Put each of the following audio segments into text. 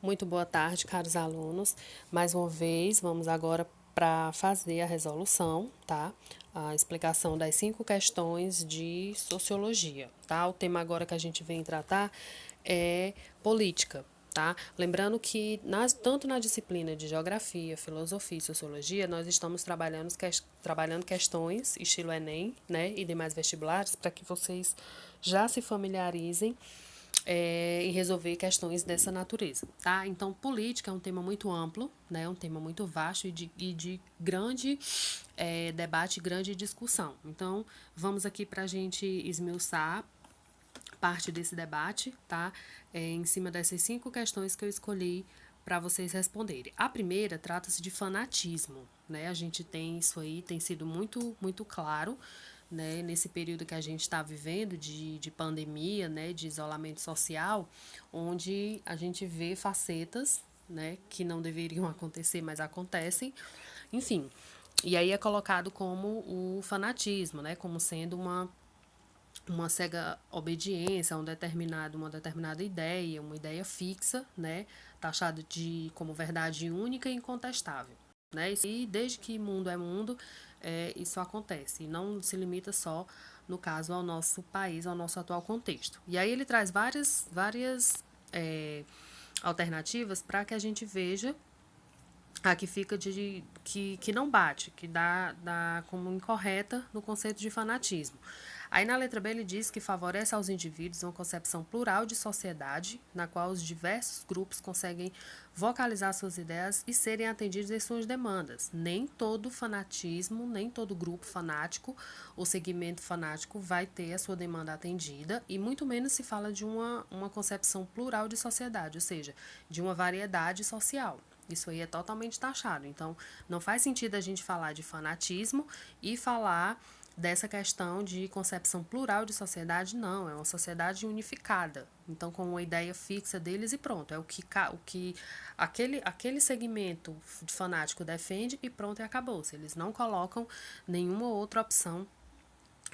Muito boa tarde, caros alunos. Mais uma vez, vamos agora para fazer a resolução, tá? A explicação das 5 questões de sociologia, tá? O tema agora que a gente vem tratar é política, tá? Lembrando que tanto na disciplina de geografia, filosofia e sociologia, nós estamos trabalhando questões estilo Enem, né? E demais vestibulares para que vocês já se familiarizem e resolver questões dessa natureza, tá? Então, política é um tema muito amplo, né? É um tema muito vasto e de grande debate, grande discussão. Então, vamos aqui para a gente esmiuçar parte desse debate, tá? Em cima dessas 5 questões que eu escolhi para vocês responderem. A primeira trata-se de fanatismo, né? A gente tem isso aí, tem sido muito claro, né? Nesse período que a gente está vivendo de pandemia, né? De isolamento social, onde a gente vê facetas, né? Que não deveriam acontecer, mas acontecem. Enfim, e aí é colocado como o fanatismo, né? Como sendo uma cega obediência a uma determinada ideia, uma ideia fixa, né, taxado como verdade única e incontestável, né? E desde que mundo é mundo, isso acontece e não se limita só, no caso, ao nosso país, ao nosso atual contexto. E aí ele traz várias alternativas para que a gente veja a que fica que não bate, que dá como incorreta no conceito de fanatismo. Aí na letra B ele diz que favorece aos indivíduos uma concepção plural de sociedade, na qual os diversos grupos conseguem vocalizar suas ideias e serem atendidos em suas demandas. Nem todo fanatismo, nem todo grupo fanático ou segmento fanático vai ter a sua demanda atendida, e muito menos se fala de uma concepção plural de sociedade, ou seja, de uma variedade social. Isso aí é totalmente taxado. Então, não faz sentido a gente falar de fanatismo e falar dessa questão de concepção plural de sociedade, não. É uma sociedade unificada. Então, com uma ideia fixa deles e pronto. É o que aquele segmento fanático defende e pronto, e acabou-se. Eles não colocam nenhuma outra opção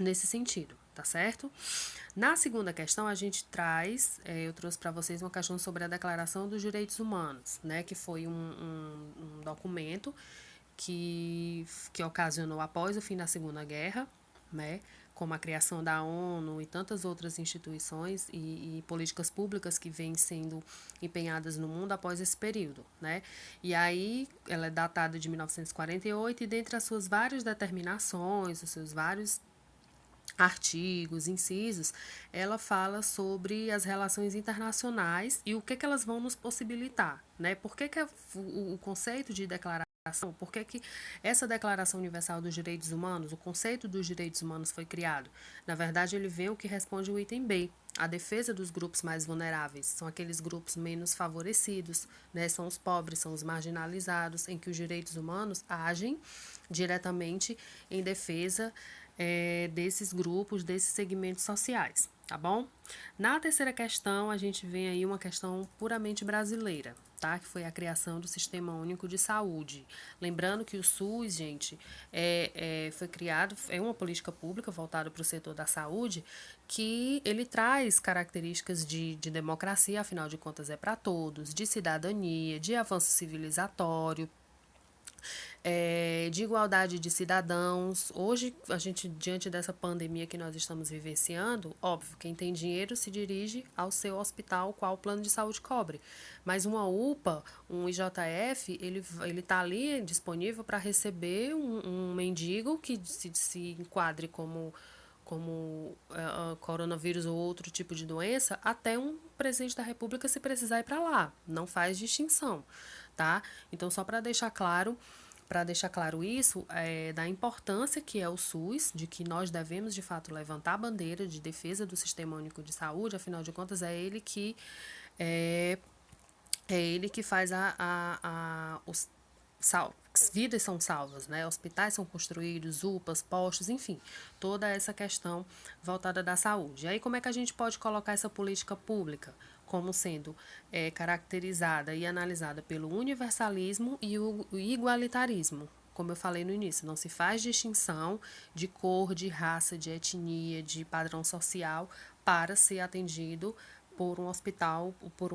nesse sentido, tá certo? Na segunda questão, a gente eu trouxe para vocês uma questão sobre a Declaração dos Direitos Humanos, né, que foi um documento que ocasionou após o fim da Segunda Guerra, né, como a criação da ONU e tantas outras instituições e políticas públicas que vêm sendo empenhadas no mundo após esse período, né? E aí ela é datada de 1948 e dentre as suas várias determinações, os seus vários artigos, incisos, ela fala sobre as relações internacionais e o que elas vão nos possibilitar, né? Por que o conceito de declaração, por que essa Declaração Universal dos Direitos Humanos, o conceito dos direitos humanos foi criado? Na verdade, ele vem o que responde o item B, a defesa dos grupos mais vulneráveis, são aqueles grupos menos favorecidos, né? São os pobres, são os marginalizados, em que os direitos humanos agem diretamente em defesa desses grupos, desses segmentos sociais, tá bom? Na terceira questão, a gente vem aí uma questão puramente brasileira, tá? Que foi a criação do Sistema Único de Saúde. Lembrando que o SUS, gente, foi criado, é uma política pública voltada para o setor da saúde, que ele traz características de democracia, afinal de contas é para todos, de cidadania, de avanço civilizatório, de igualdade de cidadãos. Hoje, a gente, diante dessa pandemia que nós estamos vivenciando, óbvio, quem tem dinheiro se dirige ao seu hospital, qual o plano de saúde cobre. Mas uma UPA, um IJF, ele está ali disponível para receber um mendigo que se enquadre como coronavírus ou outro tipo de doença, até um presidente da República se precisar ir para lá. Não faz distinção, tá? Então, só para deixar claro isso, da importância que é o SUS, de que nós devemos de fato levantar a bandeira de defesa do Sistema Único de Saúde, afinal de contas é, é ele que faz os vidas são salvas, né? Hospitais são construídos, UPAs, postos, enfim, toda essa questão voltada da saúde. E aí, como é que a gente pode colocar essa política pública como sendo caracterizada e analisada pelo universalismo e o igualitarismo? Como eu falei no início, não se faz distinção de cor, de raça, de etnia, de padrão social para ser atendido por um hospital, por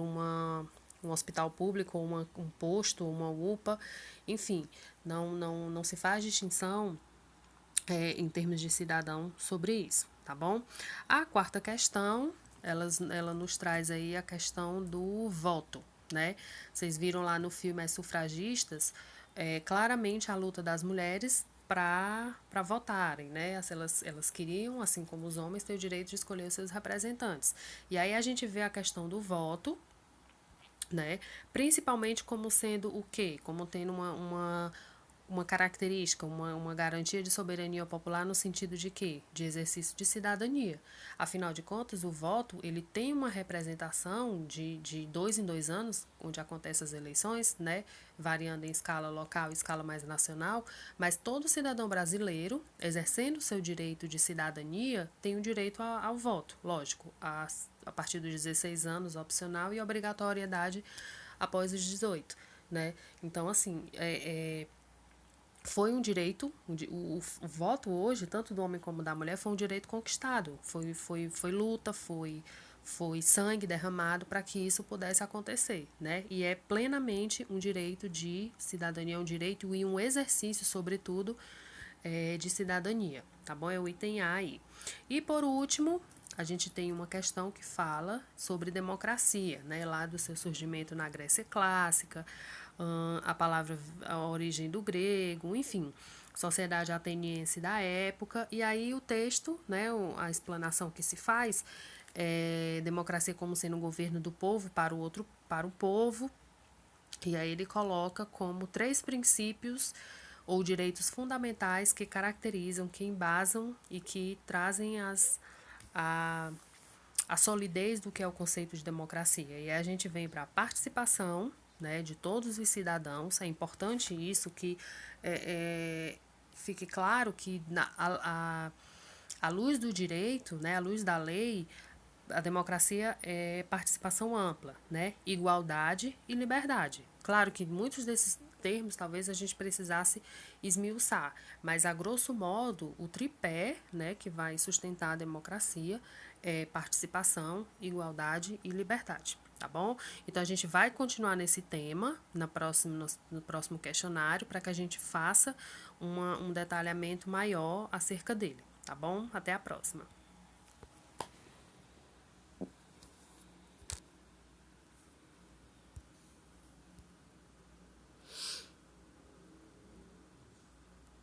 uma um hospital público, ou um posto, uma UPA, enfim, não se faz distinção em termos de cidadão sobre isso, tá bom? A quarta questão, ela nos traz aí a questão do voto, né? Vocês viram lá no filme As Sufragistas, claramente a luta das mulheres para votarem, né? Elas queriam, assim como os homens, ter o direito de escolher os seus representantes. E aí a gente vê a questão do voto, né? Principalmente como sendo o quê? Como tendo uma característica, uma garantia de soberania popular no sentido de quê? De exercício de cidadania. Afinal de contas, o voto, ele tem uma representação de 2 em 2 anos, onde acontecem as eleições, né? Variando em escala local e escala mais nacional, mas todo cidadão brasileiro, exercendo seu direito de cidadania, tem o direito ao voto, lógico, a partir dos 16 anos, opcional, e obrigatoriedade após os 18, né? Então, assim, foi um direito, o voto hoje, tanto do homem como da mulher, foi um direito conquistado. Foi luta, foi sangue derramado para que isso pudesse acontecer, né? E é plenamente um direito de cidadania, um direito e um exercício, sobretudo, de cidadania, tá bom? É o item A aí. E por último, a gente tem uma questão que fala sobre democracia, né? Lá do seu surgimento na Grécia clássica, a palavra, a origem do grego, enfim, sociedade ateniense da época. E aí o texto, né? A explanação que se faz é democracia como sendo um governo do povo para o povo. E aí ele coloca como 3 princípios ou direitos fundamentais que caracterizam, que embasam e que trazem a, a solidez do que é o conceito de democracia. E aí a gente vem para a participação, né, de todos os cidadãos. É importante isso, que fique claro que a luz do direito, né, a luz da lei, a democracia é participação ampla, né? Igualdade e liberdade. Claro que muitos desses termos talvez a gente precisasse esmiuçar, mas a grosso modo o tripé, né, que vai sustentar a democracia é participação, igualdade e liberdade, tá bom? Então a gente vai continuar nesse tema no próximo questionário para que a gente faça um detalhamento maior acerca dele, tá bom? Até a próxima.